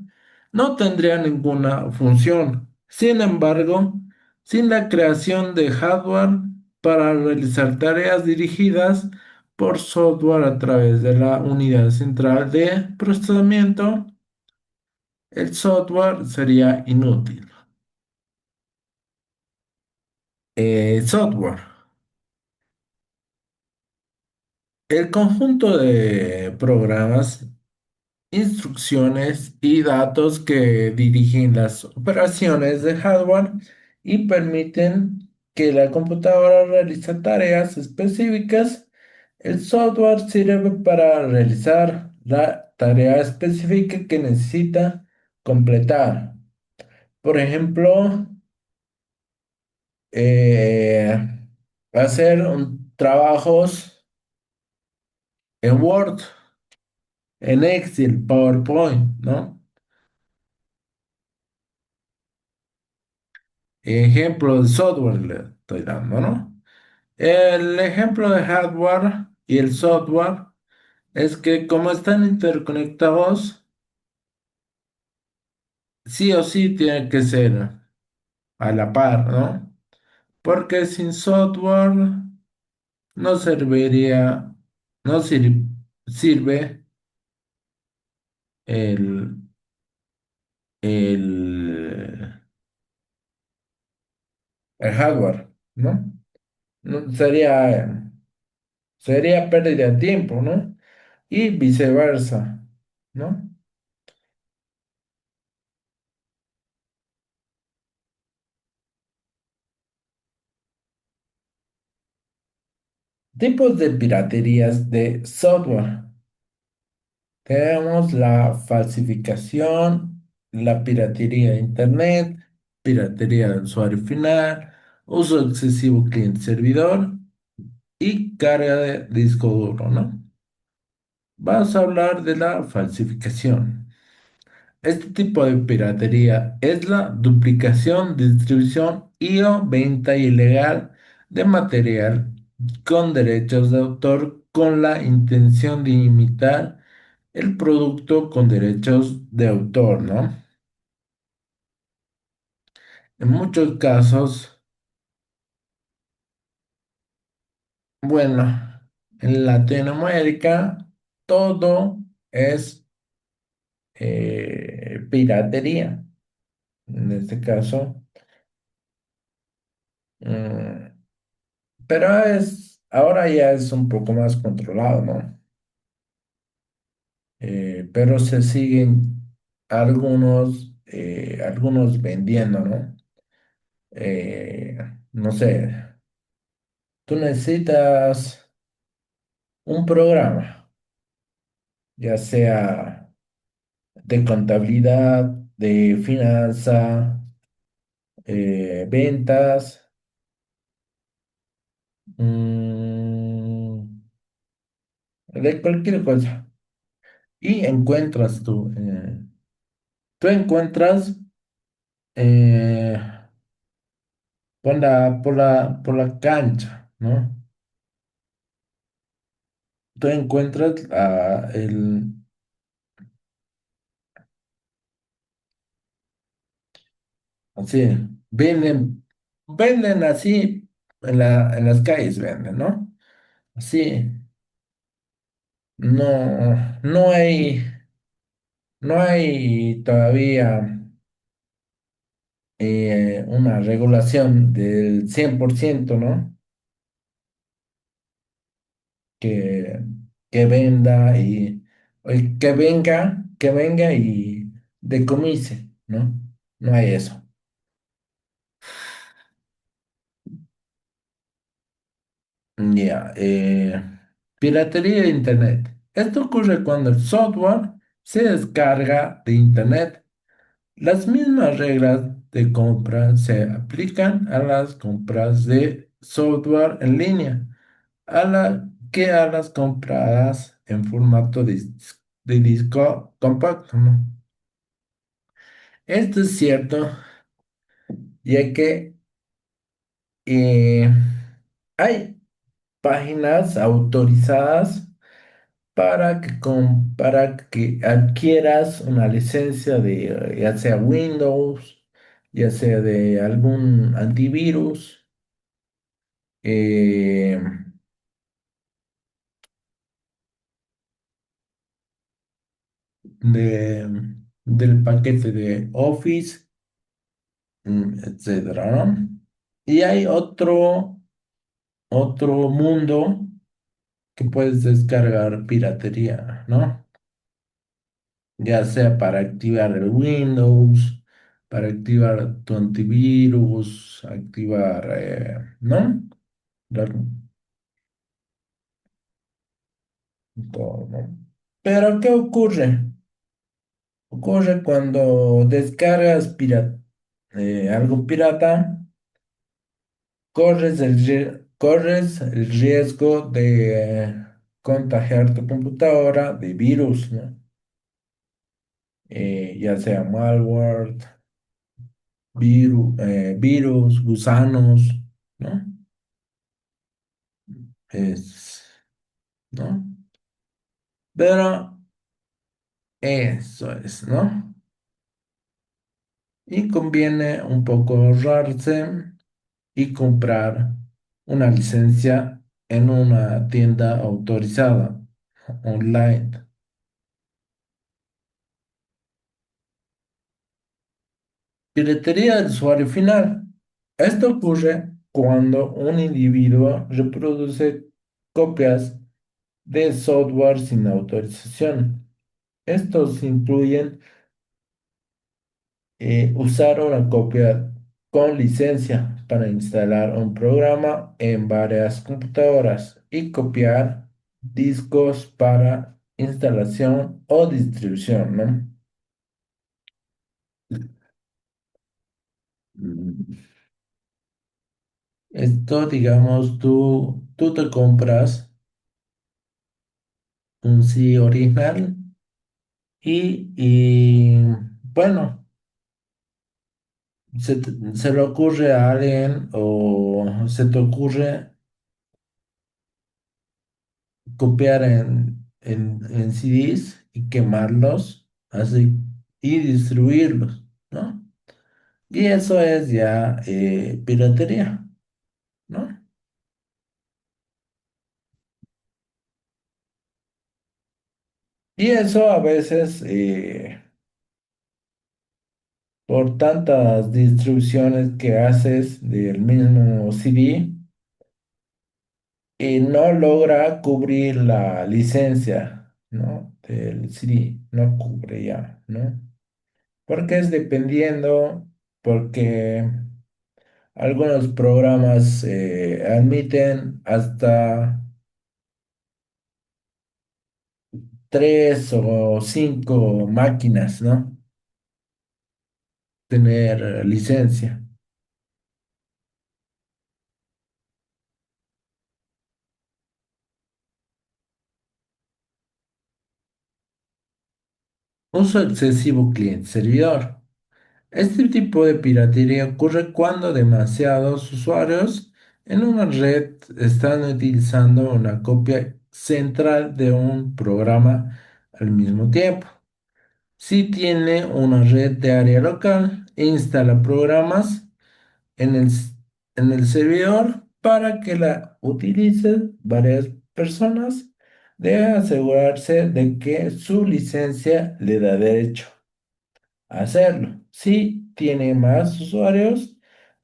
no tendría ninguna función. Sin embargo, sin la creación de hardware para realizar tareas dirigidas por software a través de la unidad central de procesamiento, el software sería inútil. Software. El conjunto de programas, instrucciones y datos que dirigen las operaciones de hardware y permiten que la computadora realice tareas específicas. El software sirve para realizar la tarea específica que necesita completar. Por ejemplo, eh, hacer trabajos en Word, en Excel, PowerPoint, ¿no? Ejemplo de software le estoy dando, ¿no? El ejemplo de hardware y el software es que como están interconectados, sí o sí tiene que ser a la par, ¿no? Porque sin software no serviría, no sirve el, el, el hardware, ¿no? Sería pérdida de tiempo, ¿no? Y viceversa, ¿no? Tipos de piraterías de software. Tenemos la falsificación, la piratería de Internet, piratería del usuario final, uso excesivo cliente-servidor y carga de disco duro, ¿no? Vamos a hablar de la falsificación. Este tipo de piratería es la duplicación, distribución y o venta ilegal de material con derechos de autor con la intención de imitar el producto con derechos de autor, ¿no? En muchos casos, bueno, en Latinoamérica todo es piratería. En este caso, mm, pero ahora ya es un poco más controlado, ¿no? Pero se siguen algunos vendiendo, ¿no? Eh, no sé, tú necesitas un programa, ya sea de contabilidad, de finanza, ventas, mm, de cualquier cosa. Y tú encuentras eh, por la cancha, ¿no? Tú encuentras así, venden así en las calles, venden, ¿no? Así, no hay todavía una regulación del 100%, ¿no? Que, que venda que venga y decomise, ¿no? No hay eso. Ya, piratería de Internet. Esto ocurre cuando el software se descarga de Internet. Las mismas reglas de compra se aplican a las compras de software en línea, que a las compradas en formato de disco compacto, ¿no? Esto es cierto, ya que eh, hay páginas autorizadas para que adquieras una licencia de ya sea Windows, ya sea de algún antivirus, eh, del paquete de Office, etcétera, ¿no? Y hay otro mundo que puedes descargar piratería, ¿no? Ya sea para activar el Windows, para activar tu antivirus, activar, ¿no? La- Todo, ¿no? Pero ¿qué ocurre? Ocurre cuando descargas algo pirata, corres el riesgo de contagiar tu computadora de virus, ¿no? Ya sea malware, virus, gusanos, ¿no? Es, ¿no? Pero eso es, ¿no? Y conviene un poco ahorrarse y comprar una licencia en una tienda autorizada online. Piratería del usuario final. Esto ocurre cuando un individuo reproduce copias de software sin autorización. Estos incluyen usar una copia con licencia, para instalar un programa en varias computadoras y copiar discos para instalación o distribución, ¿no? Mm. Esto, digamos, tú te compras un CD original bueno, se le ocurre a alguien o se te ocurre copiar en CDs y quemarlos así y distribuirlos, ¿no? Y eso es ya piratería, ¿no? Y eso a veces, por tantas distribuciones que haces del mismo CD, no logra cubrir la licencia, ¿no? Del CD, no cubre ya, ¿no? Porque es dependiendo, porque algunos programas admiten hasta 3 o 5 máquinas, ¿no? Tener licencia. Uso excesivo cliente-servidor. Este tipo de piratería ocurre cuando demasiados usuarios en una red están utilizando una copia central de un programa al mismo tiempo. Si tiene una red de área local, instala programas en en el servidor para que la utilicen varias personas. Debe asegurarse de que su licencia le da derecho hacerlo. Si tiene más usuarios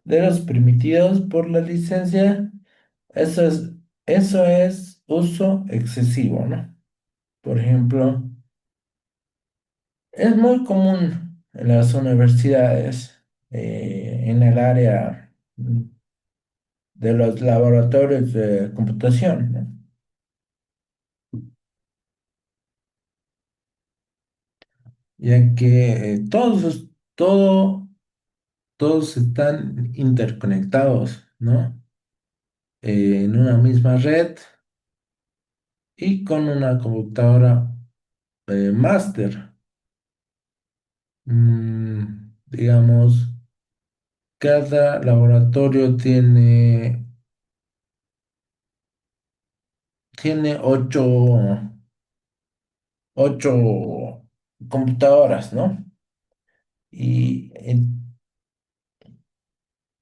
de los permitidos por la licencia, eso es, eso es uso excesivo, ¿no? Por ejemplo, es muy común en las universidades, en el área de los laboratorios de computación, ¿no? Ya que todos están interconectados, ¿no? En una misma red y con una computadora máster. Digamos, cada laboratorio tiene ocho computadoras, ¿no? Y en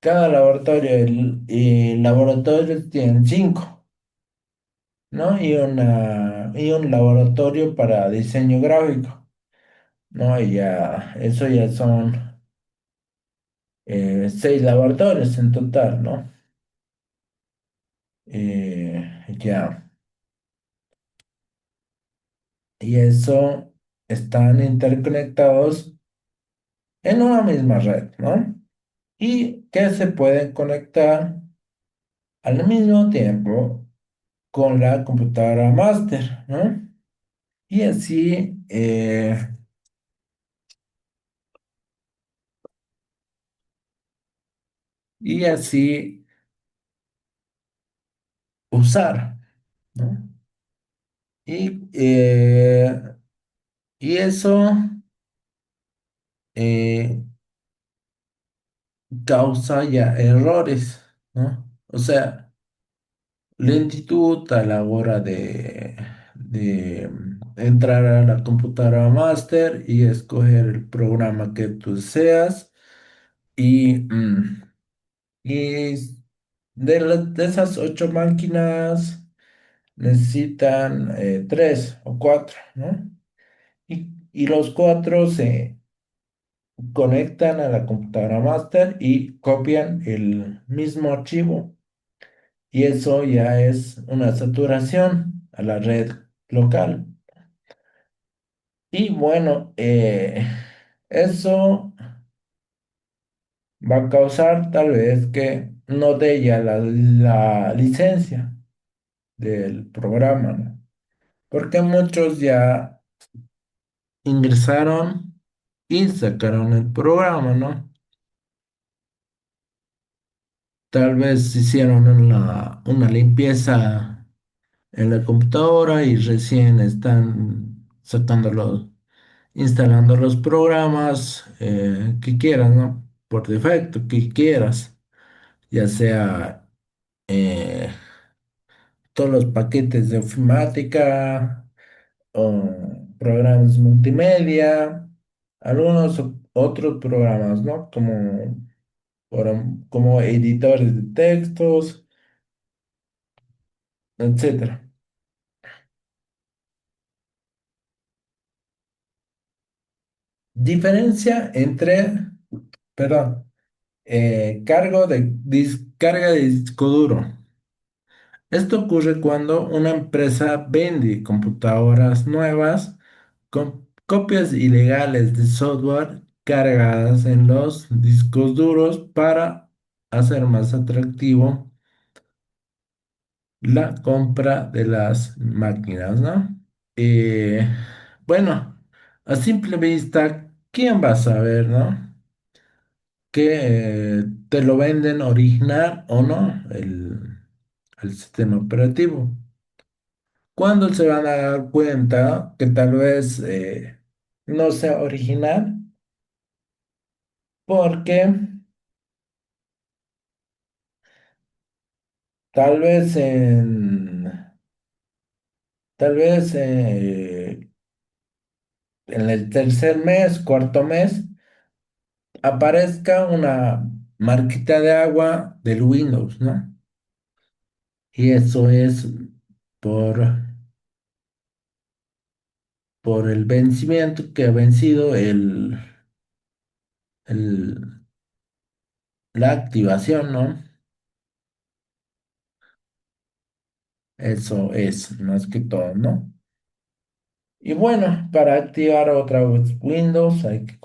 cada laboratorio, el laboratorio tiene 5, ¿no? Y un laboratorio para diseño gráfico, ¿no? Y ya, eso ya son 6 laboratorios en total, ¿no? Ya. Y eso están interconectados en una misma red, ¿no? Y que se pueden conectar al mismo tiempo con la computadora máster, ¿no? Y así, y así usar, ¿no? Y, eh, y eso eh, causa ya errores, ¿no? O sea, lentitud a la hora de entrar a la computadora máster y escoger el programa que tú deseas. Y, y de esas 8 máquinas necesitan 3 o 4, ¿no? Y los 4 se conectan a la computadora máster y copian el mismo archivo. Y eso ya es una saturación a la red local. Y bueno, eso va a causar tal vez que no dé ya la licencia del programa, ¿no? Porque muchos ya ingresaron y sacaron el programa, ¿no? Tal vez hicieron una limpieza en la computadora y recién están instalando los programas que quieras, ¿no? Por defecto, que quieras, ya sea eh, todos los paquetes de ofimática o programas multimedia, algunos otros programas, ¿no? Como editores de textos, etcétera. Diferencia entre, perdón, carga de disco duro. Esto ocurre cuando una empresa vende computadoras nuevas con copias ilegales de software cargadas en los discos duros para hacer más atractivo la compra de las máquinas, ¿no? Eh, bueno, a simple vista, ¿quién va a saber, no? Que te lo venden original o no, el sistema operativo. ¿Cuándo se van a dar cuenta que tal vez no sea original? Porque tal vez tal vez en el tercer mes, cuarto mes, aparezca una marquita de agua del Windows, ¿no? Y eso es por, por el vencimiento que ha vencido el- la activación, ¿no? Eso es más que todo, ¿no? Y bueno, para activar otra vez Windows hay que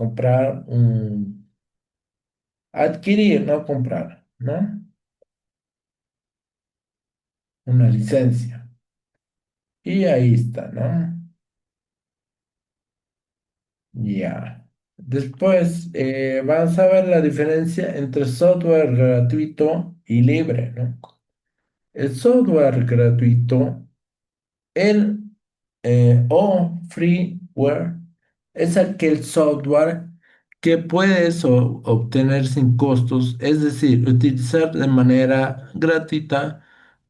adquirir, no comprar, ¿no? Una licencia. Y ahí está, ¿no? Ya. Después vamos a ver la diferencia entre software gratuito y libre, ¿no? El software gratuito, el o freeware, es aquel software que puedes obtener sin costos, es decir, utilizar de manera gratuita,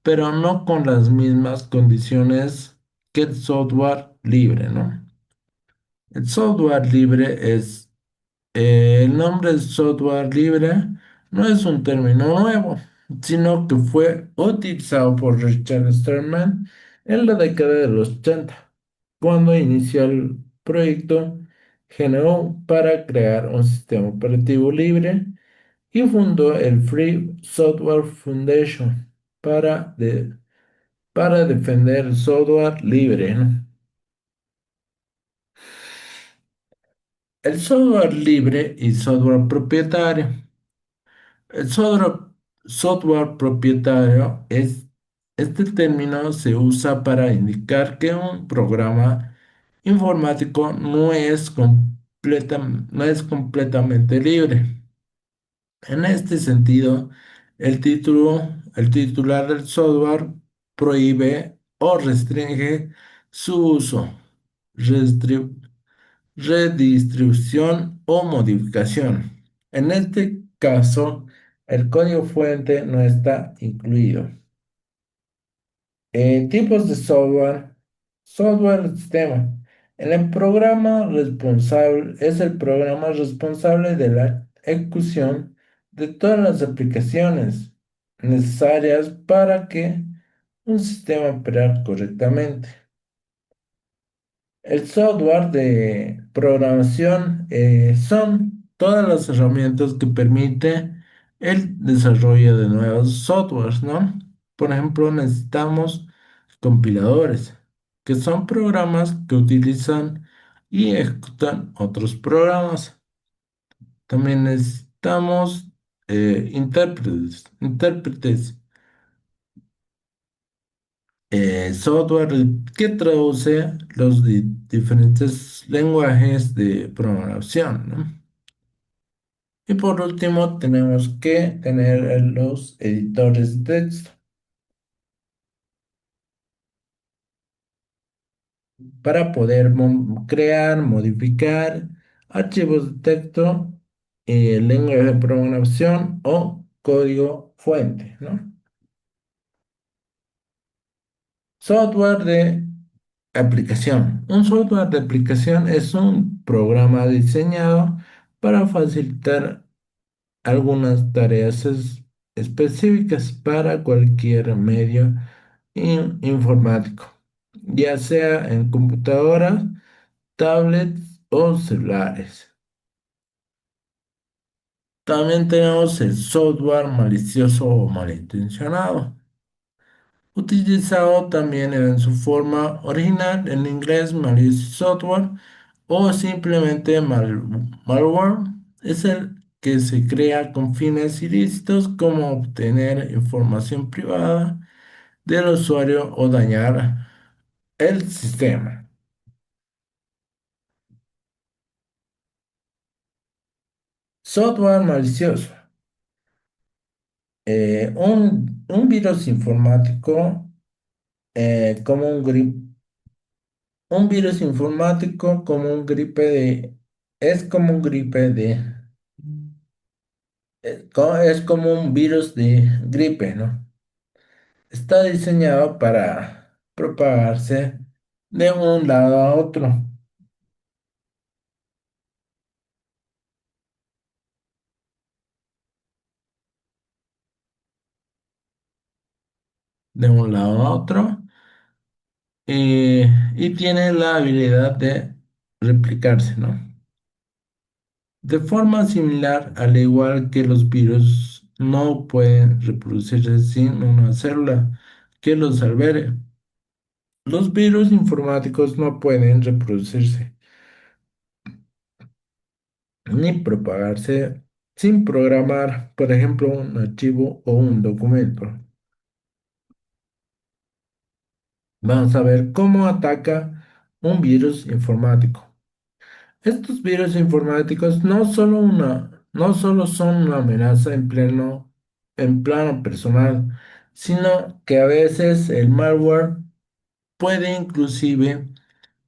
pero no con las mismas condiciones que el software libre, ¿no? El software libre el nombre de software libre no es un término nuevo, sino que fue utilizado por Richard Stallman en la década de los 80, cuando inició el proyecto GNU para crear un sistema operativo libre y fundó el Free Software Foundation para defender el software libre, ¿no? El software libre y software propietario. El software propietario este término se usa para indicar que un programa informático no es completamente libre. En este sentido, el titular del software prohíbe o restringe su uso, restri- redistribución o modificación. En este caso, el código fuente no está incluido. Tipos de software. Software sistema. El programa responsable es el programa responsable de la ejecución de todas las aplicaciones necesarias para que un sistema opere correctamente. El software de programación son todas las herramientas que permite el desarrollo de nuevos softwares, ¿no? Por ejemplo, necesitamos compiladores, que son programas que utilizan y ejecutan otros programas. También necesitamos intérpretes, software que traduce los diferentes lenguajes de programación, ¿no? Y por último, tenemos que tener los editores de texto para poder crear, modificar archivos de texto, lenguaje de programación o código fuente, ¿no? Software de aplicación. Un software de aplicación es un programa diseñado para facilitar algunas tareas específicas para cualquier medio informático, ya sea en computadoras, tablets o celulares. También tenemos el software malicioso o malintencionado, utilizado también en su forma original en inglés malicious software o simplemente malware. Es el que se crea con fines ilícitos como obtener información privada del usuario o dañar el sistema. Software malicioso. Un virus informático como un virus informático como un gripe de es como un gripe de es como un virus de gripe, ¿no? Está diseñado para propagarse de un lado a otro, de un lado a otro, y tiene la habilidad de replicarse, ¿no? De forma similar, al igual que los virus no pueden reproducirse sin una célula que los albergue. Los virus informáticos no pueden reproducirse ni propagarse sin programar, por ejemplo, un archivo o un documento. Vamos a ver cómo ataca un virus informático. Estos virus informáticos no solo son una amenaza en plano personal, sino que a veces el malware puede inclusive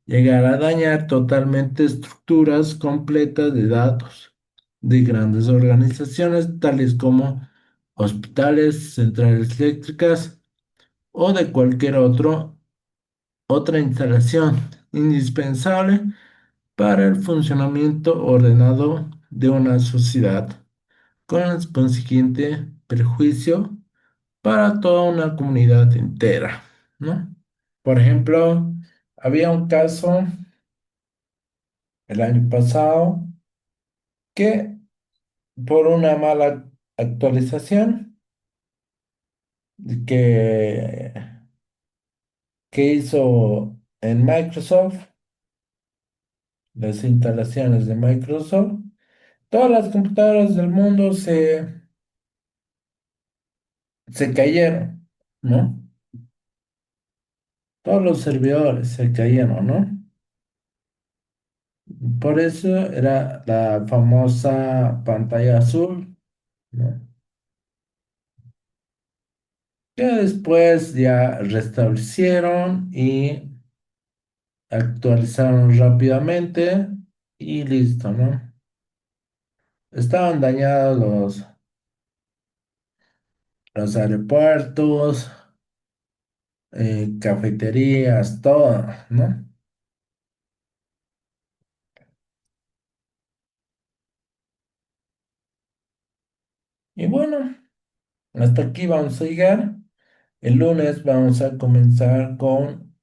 llegar a dañar totalmente estructuras completas de datos de grandes organizaciones tales como hospitales, centrales eléctricas o de cualquier otra instalación indispensable para el funcionamiento ordenado de una sociedad, con el consiguiente perjuicio para toda una comunidad entera, ¿no? Por ejemplo, había un caso el año pasado que por una mala actualización que, que hizo en Microsoft, las instalaciones de Microsoft, todas las computadoras del mundo se cayeron, ¿no? Todos los servidores se cayeron, ¿no? Por eso era la famosa pantalla azul, ¿no? Que después ya restablecieron y actualizaron rápidamente y listo, ¿no? Estaban dañados los aeropuertos, cafeterías, todo, ¿no? Y bueno, hasta aquí vamos a llegar. El lunes vamos a comenzar con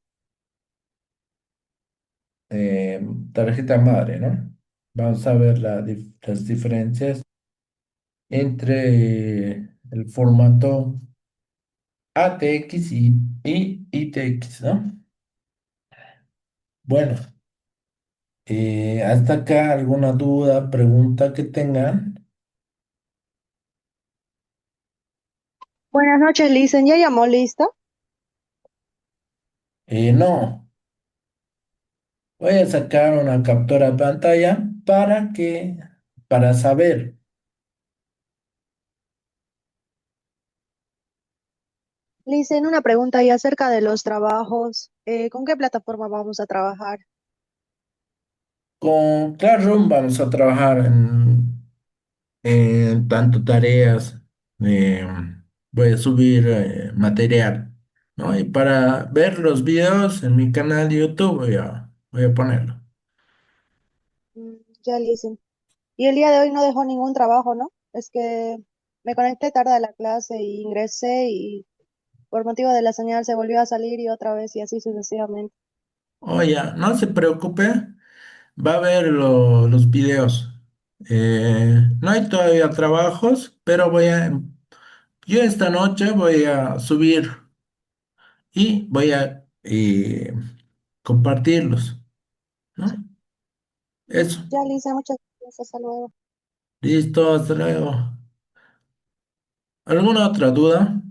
eh, tarjeta madre, ¿no? Vamos a ver las diferencias entre el formato ATX y ITX, ¿no? Bueno, hasta acá alguna duda, pregunta que tengan. Buenas noches, Lisen. ¿Ya llamó lista? No, voy a sacar una captura de pantalla para saber. Lisen, una pregunta ahí acerca de los trabajos. ¿Con qué plataforma vamos a trabajar? Con Classroom vamos a trabajar en tanto tareas. eh, Voy a subir material, ¿no? Y para ver los videos en mi canal de YouTube voy a ponerlo. Ya, Lisen. Y el día de hoy no dejó ningún trabajo, ¿no? Es que me conecté tarde a la clase y ingresé y por motivo de la señal se volvió a salir y otra vez y así sucesivamente. Oye, no se preocupe, va a ver los videos. No hay todavía trabajos, pero yo esta noche voy a subir y voy a compartirlos, ¿no? Eso, Ya, Lisen, muchas gracias. Hasta luego. listo, hasta luego. ¿Alguna otra duda?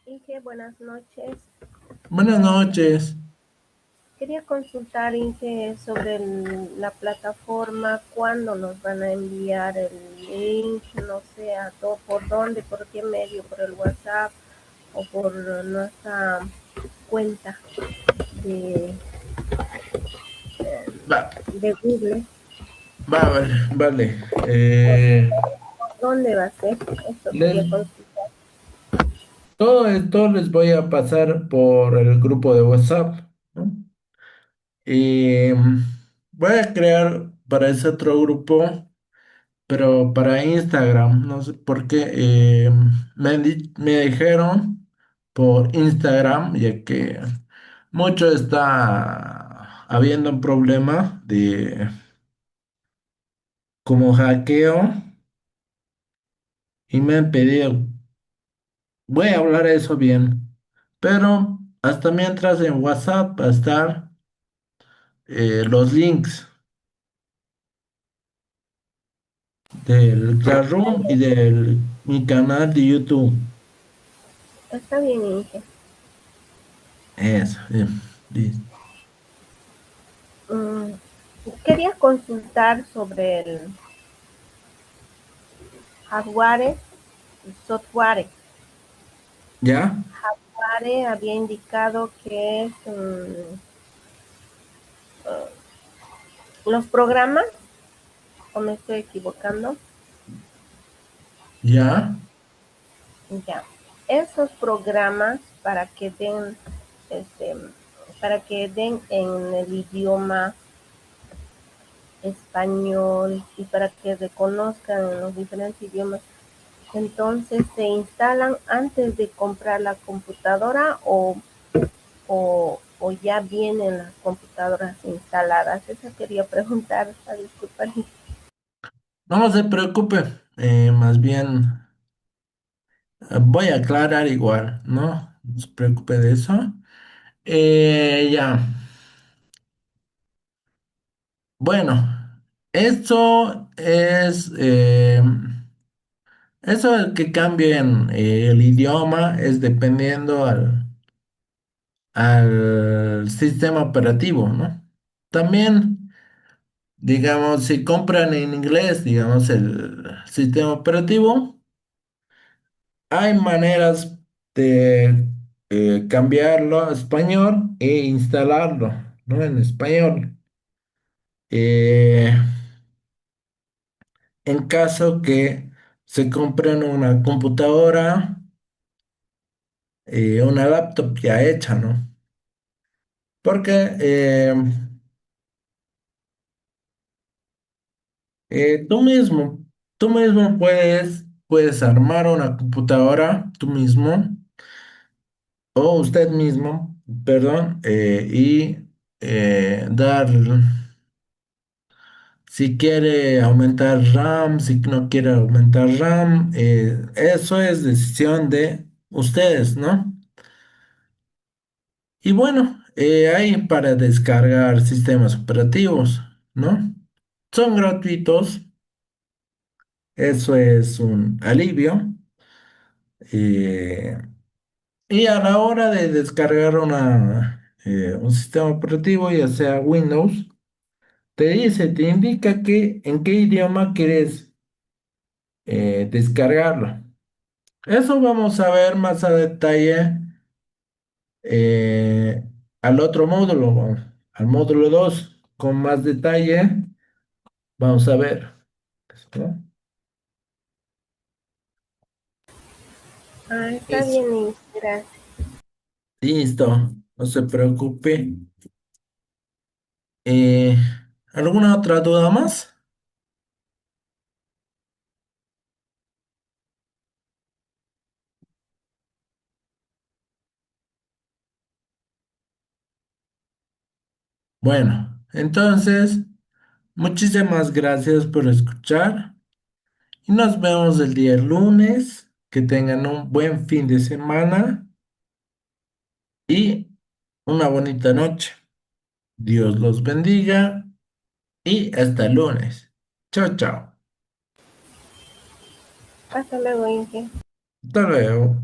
Inge, buenas noches. Buenas noches. Quería consultar, Inge, sobre la plataforma, cuándo nos van a enviar el link, no sé, por dónde, por qué medio, por el WhatsApp o por nuestra cuenta de, Va, de Google. vale. ¿Dónde va a ser? Esto quería Les- consultar. Todo esto les voy a pasar por el grupo de WhatsApp, ¿no? Y voy a crear para ese otro grupo, pero para Instagram, no sé por qué. Me dijeron por Instagram, ya que mucho está habiendo un problema de como hackeo y me han pedido, voy a hablar eso bien, pero hasta mientras en WhatsApp va a estar los links del Classroom y del mi canal de YouTube. Está bien, Inge. Eso, listo. Mm, Quería consultar sobre el hardware y software. ¿Ya? Hardware había indicado que es los programas, o me estoy equivocando. ¿Ya? Ya, esos programas este, para que den en el idioma español y para que reconozcan los diferentes idiomas, entonces se instalan antes de comprar la computadora o ya vienen las computadoras instaladas. Eso quería preguntar, disculpa. No se preocupe, más bien voy a aclarar igual, ¿no? No se preocupe de eso. Ya. Bueno, esto es, eso de que cambien el idioma es dependiendo al sistema operativo, ¿no? También, digamos, si compran en inglés, digamos, el sistema operativo, hay maneras de cambiarlo a español e instalarlo, ¿no? En español. Eh, en caso que se compren una computadora, una laptop ya hecha, ¿no? Porque tú mismo puedes armar una computadora, tú mismo, o usted mismo, perdón, y dar, si quiere aumentar RAM, si no quiere aumentar RAM, eso es decisión de ustedes, ¿no? Y bueno, hay para descargar sistemas operativos, ¿no? Son gratuitos. Eso es un alivio. eh, y a la hora de descargar un sistema operativo, ya sea Windows, te indica en qué idioma quieres descargarlo. Eso vamos a ver más a detalle eh, al otro módulo, al módulo 2 con más detalle. Vamos a ver, ¿no? Ah, está Es- bien, y gracias. Listo, no se preocupe. Eh, ¿Alguna otra duda más? Bueno, entonces, muchísimas gracias por escuchar y nos vemos el día lunes. Que tengan un buen fin de semana y una bonita noche. Dios los bendiga y hasta el lunes. Chao, chao. Hasta luego, Inge. Hasta luego.